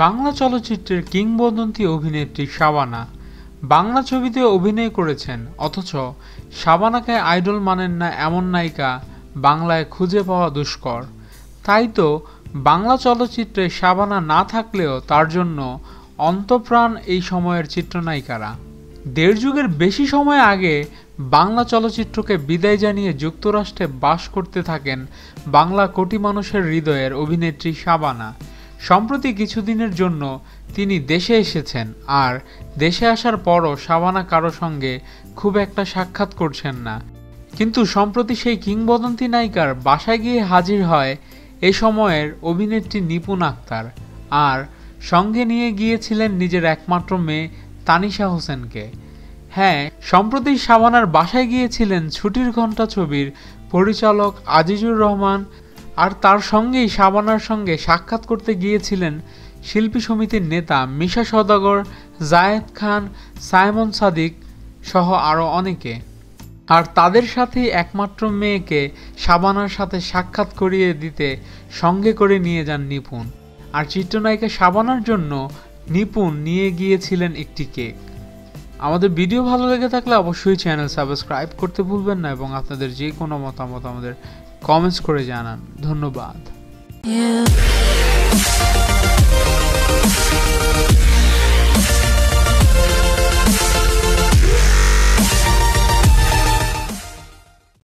বাংলা চলচ্চিত্রের কিংবদন্তি অভিনেত্রী শাবানা বাংলা ছবিতে অভিনয় করেছেন, অথচ শাবানাকে আইডল মানেন না এমন নায়িকা বাংলায় খুঁজে পাওয়া দুষ্কর। তাই তো বাংলা চলচ্চিত্রে শাবানা না থাকলেও তার জন্য অন্তঃপ্রাণ এই সময়ের চিত্রনায়িকারা। দেড় যুগের বেশি সময় আগে বাংলা চলচ্চিত্রকে বিদায় জানিয়ে যুক্তরাষ্ট্রে বাস করতে থাকেন বাংলা কোটি মানুষের হৃদয়ের অভিনেত্রী শাবানা। সম্প্রতি কিছুদিনের জন্য তিনি দেশে এসেছেন, আর দেশে আসার পরও শাবানা কারো সঙ্গে খুব একটা সাক্ষাৎ করছেন না। কিন্তু সম্প্রতি সেই কিংবদন্তি নায়িকার বাসায় গিয়ে হাজির হয় এ সময়ের অভিনেত্রী নিপুণ আক্তার, আর সঙ্গে নিয়ে গিয়েছিলেন নিজের একমাত্র মেয়ে তানিশা হোসেনকে। হ্যাঁ, সম্প্রতি শাবানার বাসায় গিয়েছিলেন ছুটির ঘণ্টা ছবির পরিচালক আজিজুর রহমান, আর তার সঙ্গেই শাবানার সঙ্গে সাক্ষাৎ করতে গিয়েছিলেন শিল্পী সমিতির নেতা মিশা সওদাগর, জায়েদ খান, সাইমন সাদিক সহ আরও অনেকে। আর তাদের সাথেই একমাত্র মেয়েকে শাবানার সাথে সাক্ষাৎ করিয়ে দিতে সঙ্গে করে নিয়ে যান নিপুণ। আর চিত্রনায়িকা শাবানার জন্য নিপুণ নিয়ে গিয়েছিলেন একটি কেক। আমাদের ভিডিও ভালো লেগে থাকলে অবশ্যই চ্যানেল সাবস্ক্রাইব করতে ভুলবেন না, এবং আপনাদের যে কোনো মতামত আমাদের কমেন্টস করে জানান। ধন্যবাদ।